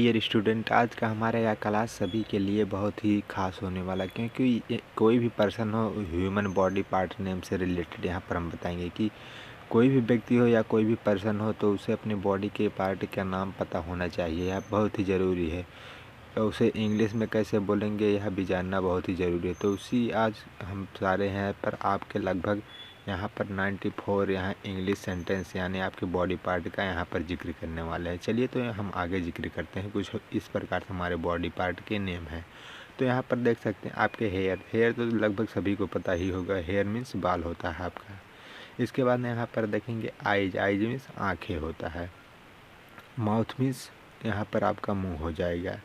Dear student, आज का हमारा यह क्लास सभी के लिए बहुत ही खास होने वाला है, क्योंकि कोई भी पर्सन हो, ह्यूमन बॉडी पार्ट नेम से रिलेटेड यहाँ पर हम बताएंगे कि कोई भी व्यक्ति हो या कोई भी पर्सन हो तो उसे अपने बॉडी के पार्ट का नाम पता होना चाहिए। यह बहुत ही ज़रूरी है। तो उसे इंग्लिश में कैसे बोलेंगे यह भी जानना बहुत ही ज़रूरी है। तो उसी आज हम सारे हैं पर आपके लगभग यहाँ पर 94 यहाँ इंग्लिश सेंटेंस यानी आपके बॉडी पार्ट का यहाँ पर जिक्र करने वाले हैं। चलिए तो हम आगे जिक्र करते हैं। कुछ इस प्रकार से हमारे बॉडी पार्ट के नेम हैं। तो यहाँ पर देख सकते हैं आपके हेयर तो लगभग सभी को पता ही होगा। हेयर मीन्स बाल होता है आपका। इसके बाद यहाँ पर देखेंगे आइज मीन्स आँखें होता है। माउथ मीन्स यहाँ पर आपका मुँह हो जाएगा।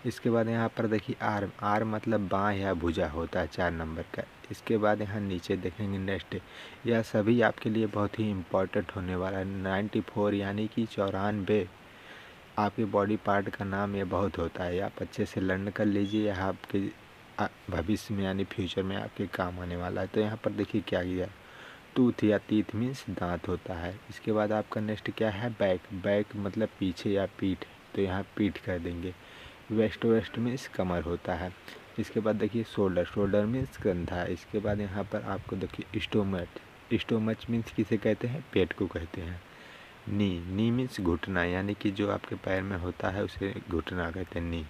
इसके बाद यहाँ पर देखिए आर्म मतलब बाँ या भुजा होता है 4 नंबर का। इसके बाद यहाँ नीचे देखेंगे नेक्स्ट। यह सभी आपके लिए बहुत ही इम्पोर्टेंट होने वाला है। 94 यानी कि 94 आपके बॉडी पार्ट का नाम ये बहुत होता है। आप अच्छे से लर्न कर लीजिए, यह आपके भविष्य में यानी फ्यूचर में आपके काम आने वाला है। तो यहाँ पर देखिए क्या किया, टूथ या टीथ मीन्स दांत होता है। इसके बाद आपका नेक्स्ट क्या है, बैक मतलब पीछे या पीठ, तो यहाँ पीठ कर देंगे। वेस्ट मीन्स कमर होता है। इसके बाद देखिए शोल्डर मीन्स कंधा। इसके बाद यहाँ पर आपको देखिए स्टोमच मीन्स किसे कहते हैं, पेट को कहते हैं। नी मीन्स घुटना यानी कि जो आपके पैर में होता है उसे घुटना कहते हैं नी।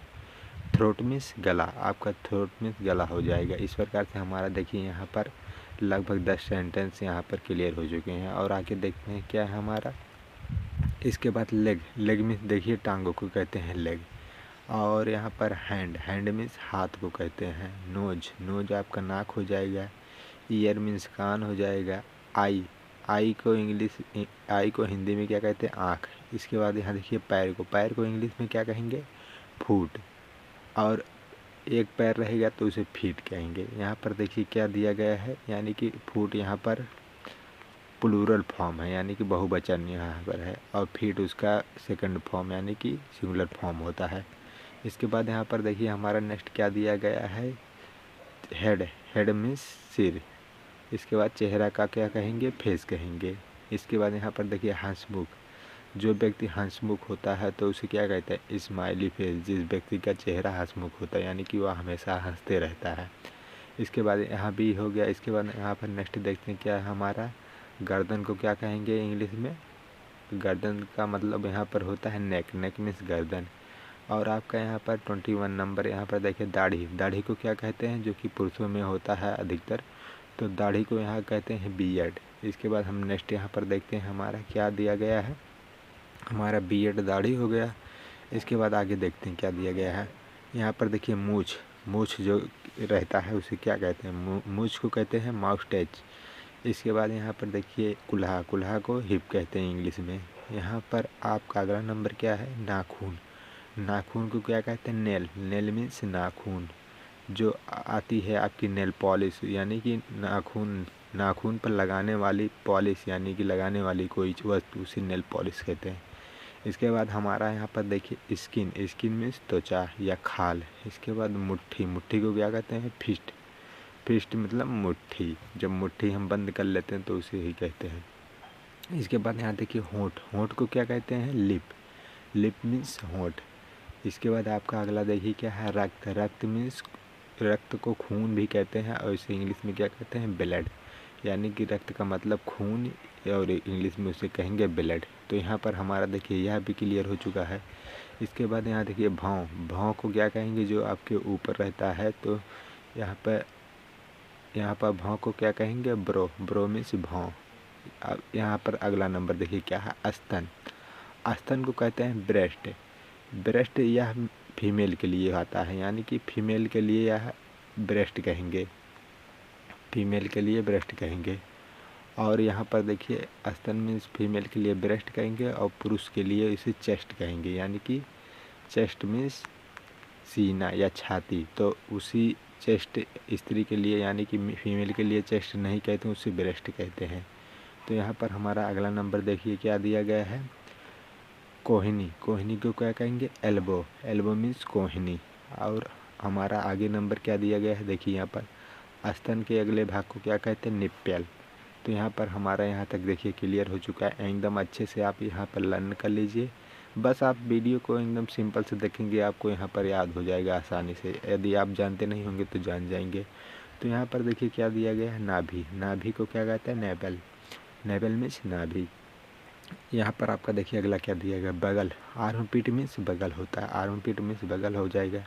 थ्रोट मीन्स गला, आपका थ्रोट मीन्स गला हो जाएगा। इस प्रकार से हमारा देखिए यहाँ पर लगभग 10 सेंटेंस यहाँ पर क्लियर हो चुके हैं। और आगे देखते हैं क्या है हमारा। इसके बाद लेग मीन्स देखिए टांगों को कहते हैं लेग। और यहाँ पर हैंड मीन्स हाथ को कहते हैं। नोज आपका नाक हो जाएगा। ईयर मीन्स कान हो जाएगा। आई को हिंदी में क्या कहते हैं, आँख। इसके बाद यहाँ देखिए पैर को इंग्लिश में क्या कहेंगे, फुट। और एक पैर रहेगा तो उसे फीट कहेंगे। यहाँ पर देखिए क्या दिया गया है, यानी कि फुट यहाँ पर प्लूरल फॉर्म है यानी कि बहुवचन यहाँ पर है, और फीट उसका सेकंड फॉर्म यानी कि सिंगुलर फॉर्म होता है। इसके बाद यहाँ पर देखिए हमारा नेक्स्ट क्या दिया गया है, हेड मीन्स सिर। इसके बाद चेहरा का क्या कहेंगे, फेस कहेंगे। इसके बाद यहाँ पर देखिए हंसमुख, जो व्यक्ति हंसमुख होता है तो उसे क्या कहते हैं, स्माइली फेस। जिस व्यक्ति का चेहरा हंसमुख होता है यानी कि वह हमेशा हंसते रहता है। इसके बाद यहाँ भी हो गया। इसके बाद यहाँ पर नेक्स्ट देखते हैं क्या है हमारा, गर्दन को क्या कहेंगे इंग्लिश में, गर्दन का मतलब यहाँ पर होता है नेक मीन्स गर्दन। और आपका यहाँ पर 21 नंबर यहाँ पर देखिए दाढ़ी को क्या कहते हैं, जो कि पुरुषों में होता है अधिकतर, तो दाढ़ी को यहाँ कहते हैं बियर्ड। इसके बाद हम नेक्स्ट यहाँ पर देखते हैं हमारा क्या दिया गया है, हमारा बियर्ड दाढ़ी हो गया। इसके बाद आगे देखते हैं क्या दिया गया है। यहाँ पर देखिए मूछ जो रहता है उसे क्या कहते हैं, मूछ को कहते हैं माउस्टैच। इसके बाद यहाँ पर देखिए कुल्हा को हिप कहते हैं इंग्लिश में। यहाँ पर आपका अगला नंबर क्या है, नाखून को क्या कहते हैं, नेल मीन्स नाखून। जो आती है आपकी नेल पॉलिश यानी कि नाखून पर लगाने वाली पॉलिश यानी कि लगाने वाली कोई वस्तु, उसे नेल पॉलिश कहते हैं। इसके बाद हमारा यहाँ पर देखिए स्किन मीन्स त्वचा या खाल। इसके बाद मुट्ठी को क्या कहते हैं, फिस्ट मतलब मुट्ठी। जब मुट्ठी हम बंद कर लेते हैं तो उसे ही कहते हैं। इसके बाद यहाँ देखिए होंठ को क्या कहते हैं, लिप मीन्स होंठ। इसके बाद आपका अगला देखिए क्या है, रक्त मीन्स, रक्त को खून भी कहते हैं और इसे इंग्लिश में क्या कहते हैं, ब्लड। यानी कि रक्त का मतलब खून और इंग्लिश में उसे कहेंगे ब्लड। तो यहाँ पर हमारा देखिए यह भी क्लियर हो चुका है। इसके बाद यहाँ देखिए भाव को क्या कहेंगे, जो आपके ऊपर रहता है। तो यहाँ पर भाव को क्या कहेंगे, ब्रो मीन्स भाव। अब यहाँ पर अगला नंबर देखिए क्या है, स्तन को कहते हैं ब्रेस्ट। यह फीमेल के लिए आता है यानी कि फीमेल के लिए यह ब्रेस्ट कहेंगे। और यहाँ पर देखिए स्तन मीन्स फीमेल के लिए ब्रेस्ट कहेंगे और पुरुष के लिए इसे चेस्ट कहेंगे, यानी कि चेस्ट मीन्स सीना या छाती। तो उसी चेस्ट स्त्री के लिए यानी कि फीमेल के लिए चेस्ट नहीं कहते, उसे ब्रेस्ट कहते हैं। तो यहाँ पर हमारा अगला नंबर देखिए क्या दिया गया है, कोहनी को क्या कहेंगे, एल्बो मीन्स कोहनी। और हमारा आगे नंबर क्या दिया गया है, देखिए यहाँ पर स्तन के अगले भाग को क्या कहते हैं, निप्पल। तो यहाँ पर हमारा यहाँ तक देखिए क्लियर हो चुका है। एकदम अच्छे से आप यहाँ पर लर्न कर लीजिए। बस आप वीडियो को एकदम सिंपल से देखेंगे, आपको यहाँ पर याद हो जाएगा आसानी से। यदि आप जानते नहीं होंगे तो जान जाएंगे। तो यहाँ पर देखिए क्या दिया गया है, नाभि। नाभि को क्या कहते हैं, नेवल। नेवल मीन्स नाभि। यहाँ पर आपका देखिए अगला क्या दिया गया, बगल। आर्मपिट मीन्स बगल होता है, आर्मपिट मीन्स बगल हो जाएगा।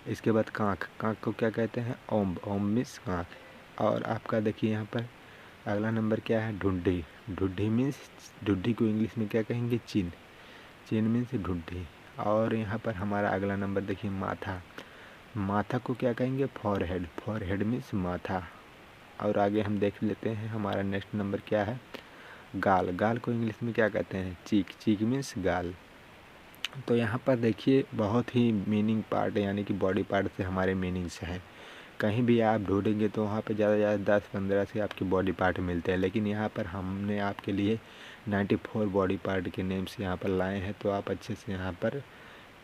इसके बाद कांख। कांख को क्या कहते हैं, ओम्ब। ओम्ब मीन्स कांख। और आपका देखिए यहाँ पर अगला नंबर क्या है, ढुंडी। ढुंडी मीन्स, ढुंडी को इंग्लिश में क्या कहेंगे, चिन। चिन मीन्स ढुंडी। और यहाँ पर हमारा अगला नंबर देखिए, माथा। माथा को क्या कहेंगे, फॉरहेड। फॉरहेड मीन्स माथा। और आगे हम देख लेते हैं हमारा नेक्स्ट नंबर क्या है, गाल। गाल को इंग्लिश में क्या कहते हैं, चीक। चीक मीन्स गाल। तो यहाँ पर देखिए बहुत ही मीनिंग पार्ट यानी कि बॉडी पार्ट से हमारे मीनिंग्स हैं। कहीं भी आप ढूंढेंगे तो वहाँ पे ज़्यादा से ज़्यादा 10-15 से आपके बॉडी पार्ट मिलते हैं, लेकिन यहाँ पर हमने आपके लिए 94 बॉडी पार्ट के नेम्स यहाँ पर लाए हैं। तो आप अच्छे से यहाँ पर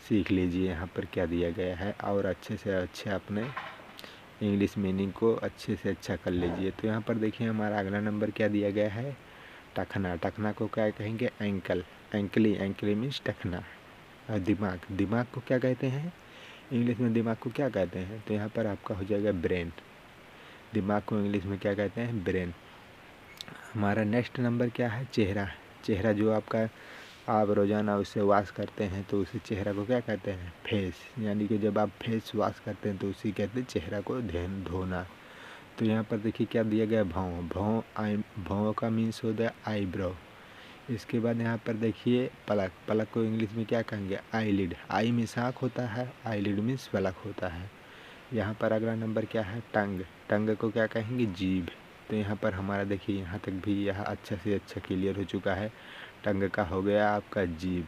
सीख लीजिए यहाँ पर क्या दिया गया है, और अच्छे से अच्छे अपने इंग्लिश मीनिंग को अच्छे से अच्छा कर लीजिए। तो यहाँ पर देखिए हमारा अगला नंबर क्या दिया गया है, टखना। टखना को क्या कहेंगे, एंकल। एंकली। एंकली मीन्स टखना। और दिमाग। दिमाग को क्या कहते हैं, इंग्लिश में दिमाग को क्या कहते हैं, तो यहाँ पर आपका हो जाएगा ब्रेन। दिमाग को इंग्लिश में क्या कहते हैं, ब्रेन। हमारा नेक्स्ट नंबर क्या है, चेहरा। चेहरा जो आपका आप रोज़ाना उससे वॉश करते हैं तो उसी चेहरा को क्या कहते हैं, फेस। यानी कि जब आप फेस वॉश करते हैं तो उसी कहते हैं चेहरा को धोना। तो यहाँ पर देखिए क्या दिया गया, भौं। भौं भौं का मीन्स होता है आईब्रो। इसके बाद यहाँ पर देखिए पलक। पलक को इंग्लिश में क्या कहेंगे, आईलिड। आई मीन्स आँख होता है, आईलिड मीन्स पलक होता है। यहाँ पर अगला नंबर क्या है, टंग। टंग को क्या कहेंगे, जीभ। तो यहाँ पर हमारा देखिए यहाँ तक भी यह अच्छा से अच्छा क्लियर हो चुका है। टंग का हो गया आपका जीभ।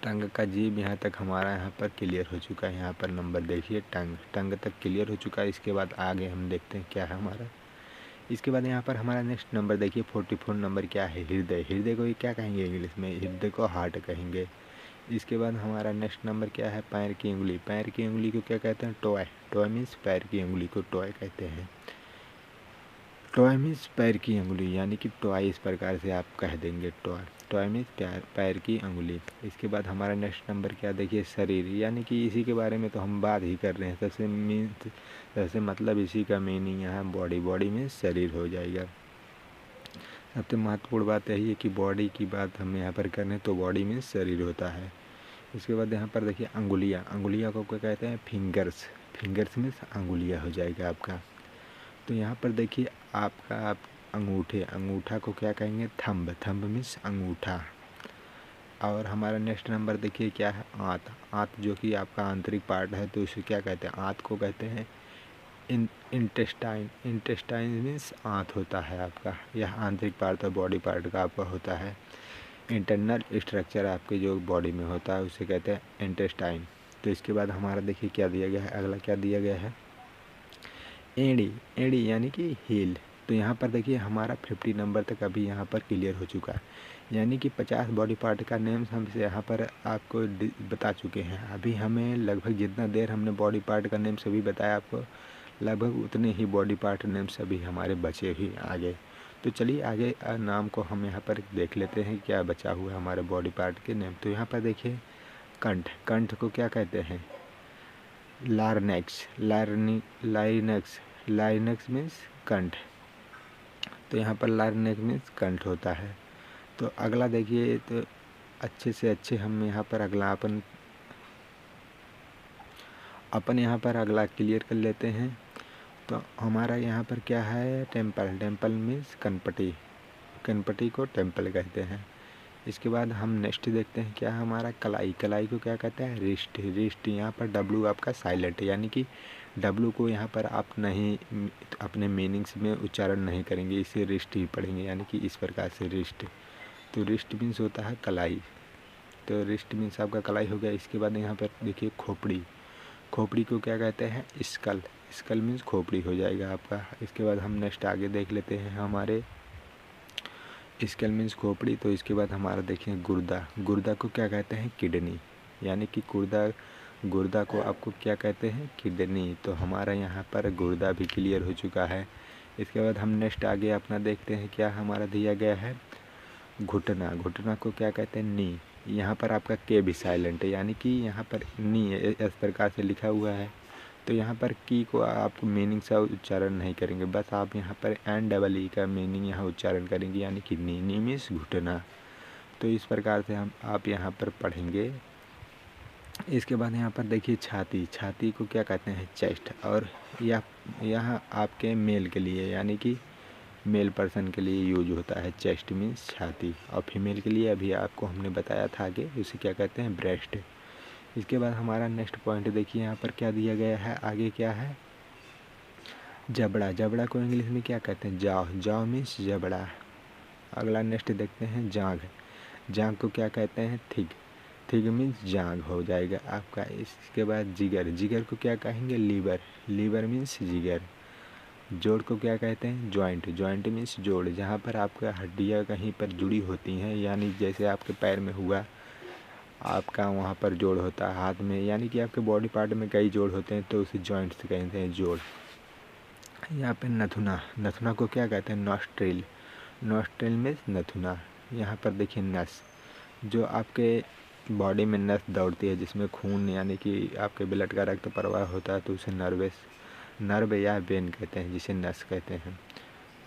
टंग का जीभ यहाँ तक हमारा यहाँ पर क्लियर हो चुका है। यहाँ पर नंबर देखिए टंग। टंग तक क्लियर हो चुका है। इसके बाद आगे हम देखते हैं क्या है हमारा। इसके बाद यहाँ पर हमारा नेक्स्ट नंबर देखिए 44 नंबर क्या है, हृदय। हृदय को ये क्या कहेंगे इंग्लिश में, हृदय को हार्ट कहेंगे। इसके बाद हमारा नेक्स्ट नंबर क्या है, पैर की उंगली। पैर की उंगली को क्या कहते हैं, टॉय। टॉय मीन्स पैर की उंगली को टॉय कहते हैं। टॉय मीन्स पैर की उंगली, यानी कि टॉय इस प्रकार से आप कह देंगे, टॉय। टॉय मीन्स पैर की उंगली। इसके बाद हमारा नेक्स्ट नंबर क्या देखिए, शरीर। यानी कि इसी के बारे में तो हम बात ही कर रहे हैं। सबसे मतलब इसी का मीनिंग यहाँ बॉडी। बॉडी मीन्स शरीर हो जाएगा। सबसे महत्वपूर्ण बात यही है कि बॉडी की बात हम यहाँ पर कर रहे हैं तो बॉडी मीन्स शरीर होता है। इसके बाद यहाँ पर देखिए अंगुलियाँ। अंगुलियाँ को क्या कहते हैं, फिंगर्स। फिंगर्स मीन्स अंगुलियाँ हो जाएगा आपका। तो यहाँ पर देखिए आपका आप अंगूठे। अंगूठा को क्या कहेंगे, थंब। थंब मीन्स अंगूठा। और हमारा नेक्स्ट नंबर देखिए क्या है, आंत। आंत जो कि आपका आंतरिक पार्ट है तो इसे क्या कहते हैं, आंत को कहते हैं इंटेस्टाइन। इंटेस्टाइन मीन्स आंत होता है आपका। यह आंतरिक पार्ट है, बॉडी पार्ट का आपका होता है। इंटरनल स्ट्रक्चर आपके जो बॉडी में होता है उसे कहते हैं इंटेस्टाइन। तो इसके बाद हमारा देखिए क्या दिया गया है, अगला क्या दिया गया है, एड़ी। एड़ी यानी कि हील। तो यहाँ पर देखिए हमारा 50 नंबर तक अभी यहाँ पर क्लियर हो चुका है। यानी कि 50 बॉडी पार्ट का नेम्स हम यहाँ पर आपको बता चुके हैं। अभी हमें लगभग जितना देर हमने बॉडी पार्ट का नेम सभी बताया आपको, लगभग उतने ही बॉडी पार्ट नेम सभी हमारे बचे ही आगे। तो चलिए आगे नाम को हम यहाँ पर देख लेते हैं क्या बचा हुआ है हमारे बॉडी पार्ट के नेम। तो यहाँ पर देखिए कंठ। कंठ को क्या कहते हैं, लार्नेक्स। लाइनेक्स। लाइनेक्स मीन्स कंठ। तो यहाँ पर लार्नेक्स मीन्स कंठ होता है। तो अगला देखिए, तो अच्छे से अच्छे हम यहाँ पर अगला अपन यहाँ पर अगला क्लियर कर लेते हैं। तो हमारा यहाँ पर क्या है, टेम्पल। टेम्पल मीन्स कनपटी। कनपटी को टेम्पल कहते हैं। इसके बाद हम नेक्स्ट देखते हैं क्या हमारा, कलाई। कलाई को क्या कहते हैं, रिस्ट। रिस्ट। यहाँ पर डब्लू आपका साइलेंट, यानी कि डब्लू को यहाँ पर आप नहीं अपने मीनिंग्स में उच्चारण नहीं करेंगे, इसे रिस्ट ही पढ़ेंगे, यानी कि इस प्रकार से रिस्ट। तो रिस्ट मीन्स होता है कलाई। तो रिस्ट मीन्स आपका कलाई हो गया। इसके बाद यहाँ पर देखिए खोपड़ी। खोपड़ी को क्या कहते हैं, स्कल। स्कल मीन्स खोपड़ी हो जाएगा आपका। इसके बाद हम नेक्स्ट आगे देख लेते हैं हमारे, स्कल मीन्स खोपड़ी। तो इसके बाद हमारा देखिए गुर्दा। गुर्दा को क्या कहते हैं, किडनी। यानी कि गुर्दा को आपको क्या कहते हैं, किडनी। तो हमारा यहाँ पर गुर्दा भी क्लियर हो चुका है। इसके बाद हम नेक्स्ट आगे अपना देखते हैं क्या हमारा दिया गया है, घुटना। घुटना को क्या कहते हैं, नी। यहाँ पर आपका के भी साइलेंट है, यानी कि यहाँ पर नहीं है इस प्रकार से लिखा हुआ है। तो यहाँ पर की को आप मीनिंग से उच्चारण नहीं करेंगे, बस आप यहाँ पर NEE का मीनिंग यहाँ उच्चारण करेंगे, यानी कि नी मीन्स घुटना। तो इस प्रकार से आप यहाँ पर पढ़ेंगे। इसके बाद यहाँ पर देखिए छाती, छाती को क्या कहते हैं? चेस्ट। और यहाँ आपके मेल के लिए, यानी कि मेल पर्सन के लिए यूज होता है चेस्ट मीन्स छाती, और फीमेल के लिए अभी आपको हमने बताया था आगे, उसे क्या कहते हैं? ब्रेस्ट। इसके बाद हमारा नेक्स्ट पॉइंट देखिए यहाँ पर क्या दिया गया है, आगे क्या है? जबड़ा। जबड़ा को इंग्लिश में क्या कहते हैं? जॉ। जॉ मीन्स जबड़ा। अगला नेक्स्ट देखते हैं जांघ। जांघ को क्या कहते हैं? थिग। थिग मीन्स जांघ हो जाएगा आपका। इसके बाद जिगर। जिगर को क्या कहेंगे? लीवर। लीवर मीन्स जिगर। जोड़ को क्या कहते हैं? जॉइंट। जॉइंट मीन्स जोड़, जहाँ पर आपका हड्डियाँ कहीं पर जुड़ी होती हैं, यानी जैसे आपके पैर में हुआ, आपका वहाँ पर जोड़ होता है, हाथ में, यानी कि आपके बॉडी पार्ट में कई जोड़ होते हैं, तो उसे जॉइंट से कहते हैं जोड़। यहाँ पे नथुना। नथुना को क्या कहते हैं? नॉस्ट्रिल। नॉस्ट्रिल मीन्स नथुना। यहाँ पर देखिए नस, जो आपके बॉडी में नस दौड़ती है, जिसमें खून यानी कि आपके ब्लड का रक्त प्रवाह होता है, तो उसे नर्व या वेन कहते हैं, जिसे नस कहते हैं।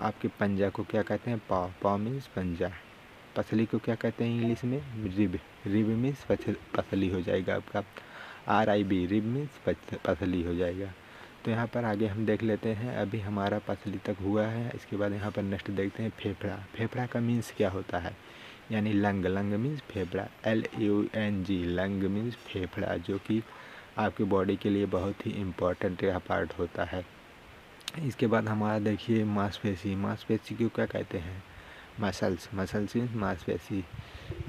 आपके पंजा को क्या कहते हैं? पाव। पाव मीन्स पंजा। पसली को क्या कहते हैं इंग्लिश में? रिब। रिब मीन्स पसली हो जाएगा आपका। RIB, रिब मीन्स पसली हो जाएगा। तो यहाँ पर आगे हम देख लेते हैं, अभी हमारा पसली तक हुआ है। इसके बाद यहाँ पर नेक्स्ट देखते हैं फेफड़ा। फेफड़ा का मीन्स क्या होता है? यानी लंग। लंग मीन्स फेफड़ा, LUNG, लंग मीन्स फेफड़ा, जो कि आपकी बॉडी के लिए बहुत ही इम्पोर्टेंट पार्ट होता है। इसके बाद हमारा देखिए मांसपेशी। मांसपेशी को क्या कहते हैं? मसल्स। मसल्स मीन्स मांसपेशी।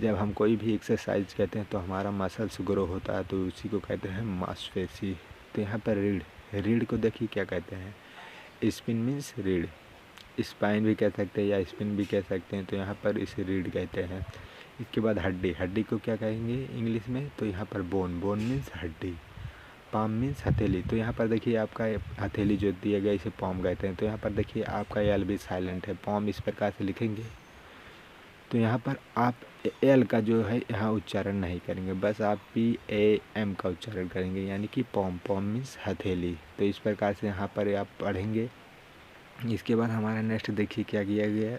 जब हम कोई भी एक्सरसाइज करते हैं तो हमारा मसल्स ग्रो होता है, तो उसी को कहते हैं मांसपेशी। तो यहाँ पर रीढ़। रीढ़ को देखिए क्या कहते हैं? स्पिन मीन्स रीढ़। स्पाइन भी कह सकते हैं या स्पिन भी कह सकते हैं, तो यहाँ पर इसे रीढ़ कहते हैं। इसके बाद हड्डी। हड्डी को क्या कहेंगे इंग्लिश में? तो यहाँ पर बोन। बोन मीन्स हड्डी। पाम मीन्स हथेली। तो यहाँ पर देखिए आपका हथेली जो दिया गया, इसे पॉम कहते हैं। तो यहाँ पर देखिए आपका एल भी साइलेंट है, पॉम इस प्रकार से लिखेंगे। तो यहाँ पर आप एल का जो है यहाँ उच्चारण नहीं करेंगे, बस आप PAM का उच्चारण करेंगे, यानी कि पॉम। पॉम मीन्स हथेली। तो इस प्रकार से यहाँ पर आप पढ़ेंगे। इसके बाद हमारा नेक्स्ट देखिए क्या किया गया,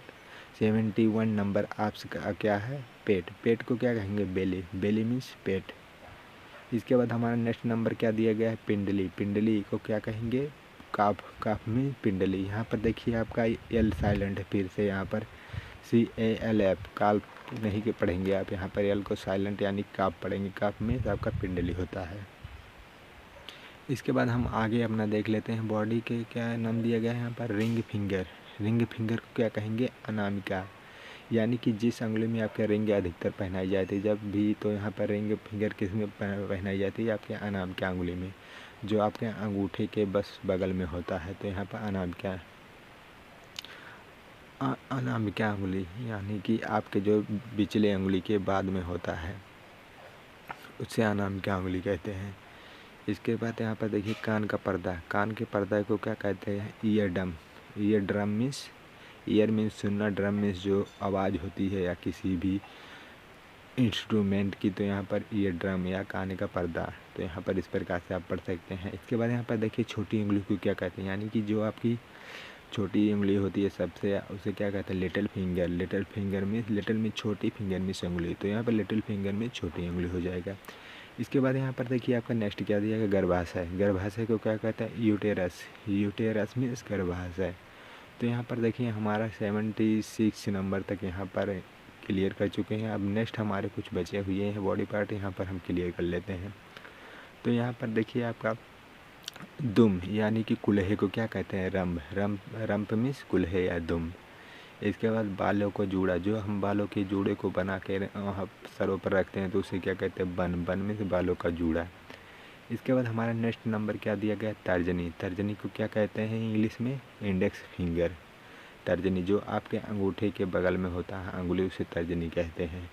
71 नंबर आपका क्या है? पेट। पेट को क्या कहेंगे? बेली। बेली मीन्स पेट। इसके बाद हमारा नेक्स्ट नंबर क्या दिया गया है? पिंडली। पिंडली को क्या कहेंगे? काफ। काफ में पिंडली। यहाँ पर देखिए आपका एल साइलेंट है, फिर से यहाँ पर CALF, काल्फ नहीं के पढ़ेंगे आप, यहाँ पर एल को साइलेंट यानी काफ पढ़ेंगे। काफ में आपका पिंडली होता है। इसके बाद हम आगे अपना देख लेते हैं, बॉडी के क्या नाम दिया गया है यहाँ पर? Ring finger. रिंग फिंगर को क्या कहेंगे? अनामिका, यानी कि जिस अंगुली में आपके रिंग अधिकतर पहनाई जाती है जब भी, तो यहाँ पर रिंग फिंगर किस में पहनाई जाती है? आपके अनामिका अंगुली में, जो आपके अंगूठे के बस बगल में होता है। तो यहाँ पर अनामिका अंगुली, यानी कि आपके जो बिचले अंगुली के बाद में होता है, उससे अनामिका अंगुली कहते हैं। इसके बाद यहाँ पर देखिए कान का पर्दा। कान के पर्दा को क्या कहते हैं? Ear drum. Ear drum means, year means सुनना, ड्रम मीन्स जो आवाज़ होती है या किसी भी इंस्ट्रूमेंट की, तो यहाँ पर ईयर ड्रम या कान का पर्दा। तो यहाँ पर इस प्रकार से आप पढ़ सकते हैं। इसके बाद यहाँ पर देखिए छोटी उंगली को क्या कहते हैं, यानी कि जो आपकी छोटी उंगली होती है सबसे, उसे क्या कहते हैं? Little finger. Little finger means, little में छोटी, फिंगर मीन्स उंगली, तो यहाँ पर लिटिल फिंगर में छोटी उंगली हो जाएगा। इसके बाद यहाँ पर देखिए आपका नेक्स्ट क्या दिया गया? गर्भाशय। गर्भाशय को क्या कहते हैं? यूटेरस। यूटेरस मीन्स गर्भाशय। तो यहाँ पर देखिए हमारा 76 नंबर तक यहाँ पर क्लियर कर चुके हैं। अब नेक्स्ट हमारे कुछ बचे हुए हैं बॉडी पार्ट, यहाँ पर हम क्लियर कर लेते हैं। तो यहाँ पर देखिए आपका दुम, यानी कि कुल्हे को क्या कहते हैं? रंभ। रंभ मीन्स कुल्हे या दुम। इसके बाद बालों को जूड़ा, जो हम बालों के जूड़े को बना के वहाँ सरों पर रखते हैं, तो उसे क्या कहते हैं? बन। बन मीन्स बालों का जूड़ा। इसके बाद हमारा नेक्स्ट नंबर क्या दिया गया? तर्जनी। तर्जनी को क्या कहते हैं इंग्लिश में? Index finger. तर्जनी जो आपके अंगूठे के बगल में होता है अंगुली, उसे तर्जनी कहते हैं।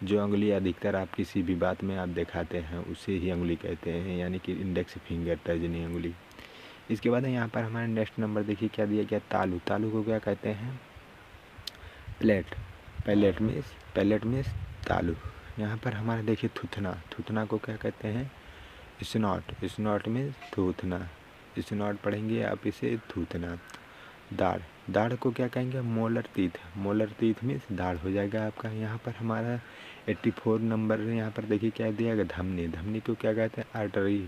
जो अंगुली अधिकतर आप किसी भी बात में आप दिखाते हैं, उसे ही अंगुली कहते हैं, यानी कि इंडेक्स फिंगर, तर्जनी अंगुली। इसके बाद यहाँ पर हमारा नेक्स्ट नंबर देखिए क्या दिया गया? तालू। तालू को क्या कहते हैं? प्लेट। पैलेट मीन्स तालू। यहाँ पर हमारा देखिए थूथना, थूथना को क्या कहते हैं? स्नॉट, स्नॉट में थूथना, स्नॉट पढ़ेंगे आप इसे थूथना। दाढ़, दाढ़ को क्या कहेंगे? Molar teeth, molar teeth means दाढ़ हो जाएगा आपका। यहाँ पर हमारा 84 नंबर यहाँ पर देखिए क्या दिया गया? धमनी, धमनी को क्या कहते हैं? आर्टरी,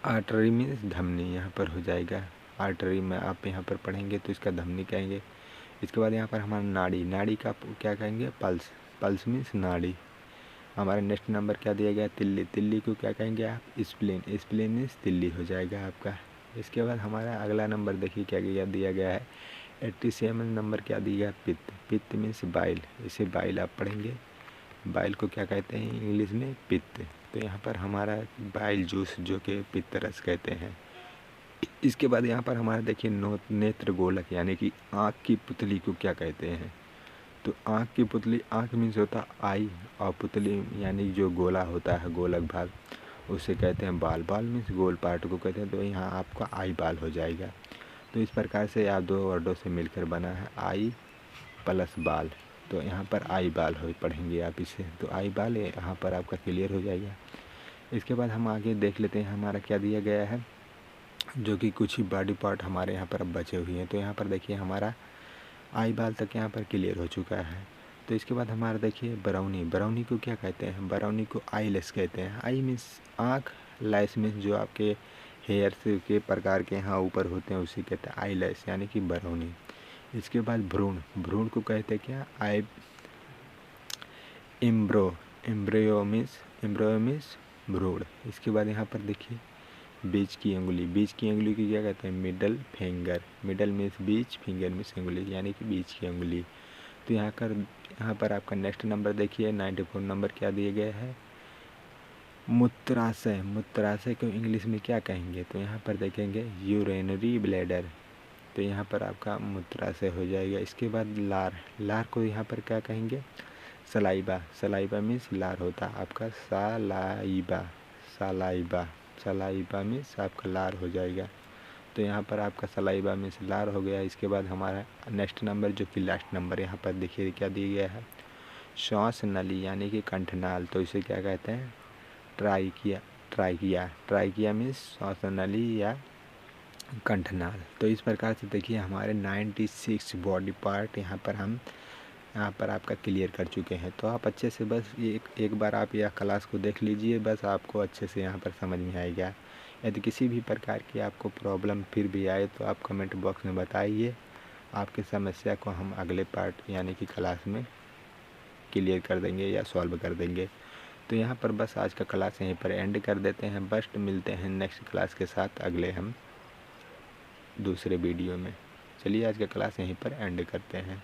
आर्टरी मीन्स धमनी यहाँ पर हो जाएगा। आर्टरी में आप यहाँ पर पढ़ेंगे तो इसका धमनी कहेंगे। इसके बाद यहाँ पर हमारा नाड़ी, नाड़ी का क्या कहेंगे? पल्स, पल्स मीन्स नाड़ी। हमारा नेक्स्ट नंबर क्या दिया गया? तिल्ली, तिल्ली को क्या कहेंगे आप? स्प्लीन, स्प्लीन मीन्स तिल्ली हो जाएगा आपका। इसके बाद हमारा अगला नंबर देखिए क्या दिया गया है? 87 नंबर क्या दिया गया? पित्त, पित्त मीन्स बाइल, इसे बाइल आप पढ़ेंगे। बाइल को क्या कहते हैं इंग्लिश में? पित्त। तो यहाँ पर हमारा बाइल जूस जो कि पित्त रस कहते हैं। इसके बाद यहाँ पर हमारा देखिए नेत्र गोलक यानी कि आँख की पुतली को क्या कहते हैं? तो आँख की पुतली, आँख मीन्स होता आई और पुतली यानी जो गोला होता है गोलक भाग उसे कहते हैं बाल, बाल मीन्स गोल पार्ट को कहते हैं। तो यहाँ आपका आई बाल हो जाएगा। तो इस प्रकार से आप दो वर्डों से मिलकर बना है आई प्लस बाल। तो यहाँ पर आई बाल हो पढ़ेंगे आप इसे, तो आई बाल यहाँ पर आपका क्लियर हो जाएगा। इसके बाद हम आगे देख लेते हैं हमारा क्या दिया गया है, जो कि कुछ ही बॉडी पार्ट हमारे यहाँ पर अब बचे हुए हैं। तो यहाँ पर देखिए हमारा आई बाल तक यहाँ पर क्लियर हो चुका है। तो इसके बाद हमारा देखिए बरौनी, बरौनी को क्या कहते हैं? बरौनी को आई लेस कहते हैं। आई मीन्स आँख, लेस मीन्स जो आपके हेयर्स के प्रकार के यहाँ ऊपर होते हैं उसी कहते हैं आई लेस यानी कि बरौनी। इसके बाद भ्रूण, भ्रूण को कहते हैं क्या? आई एम्ब्रो, एम्ब्रियो मीन्स भ्रूण। इसके बाद यहाँ पर देखिए बीच की अंगुली, बीच की अंगुली की क्या कहते हैं? मिडल फिंगर, मिडल मीन्स बीच, फिंगर मीन्स अंगुली यानी कि बीच की अंगुली। तो यहाँ पर आपका नेक्स्ट नंबर देखिए 94 नंबर क्या दिए गए है? मूत्राशय, मूत्राशय को इंग्लिश में क्या कहेंगे? तो यहाँ पर देखेंगे यूरिनरी ब्लैडर। तो यहाँ पर आपका मूत्राशय हो जाएगा। इसके बाद लार, लार को यहाँ पर क्या कहेंगे? सलाइबा, सलाइबा मीन्स लार होता है आपका सालाइबा, सालाइबा, सलाइबा मीन्स आपका लार हो जाएगा। तो यहाँ पर आपका सलाइबा मीन्स लार हो गया। इसके बाद हमारा नेक्स्ट नंबर जो कि लास्ट नंबर यहाँ पर देखिए क्या दिया गया है? श्वास नली यानी कि कंठनाल। तो इसे क्या कहते हैं? ट्राइकिया, ट्राइकिया, ट्राइकिया मीन्स श्वास नली या कंठनाल। तो इस प्रकार से देखिए हमारे 96 बॉडी पार्ट यहाँ पर आपका क्लियर कर चुके हैं। तो आप अच्छे से बस एक बार आप यह क्लास को देख लीजिए, बस आपको अच्छे से यहाँ पर समझ में आएगा। यदि किसी भी प्रकार की आपको प्रॉब्लम फिर भी आए तो आप कमेंट बॉक्स में बताइए, आपकी समस्या को हम अगले पार्ट यानी कि क्लास में क्लियर कर देंगे या सॉल्व कर देंगे। तो यहाँ पर बस आज का क्लास यहीं पर एंड कर देते हैं। बस मिलते हैं नेक्स्ट क्लास के साथ अगले हम दूसरे वीडियो में। चलिए आज का क्लास यहीं पर एंड करते हैं।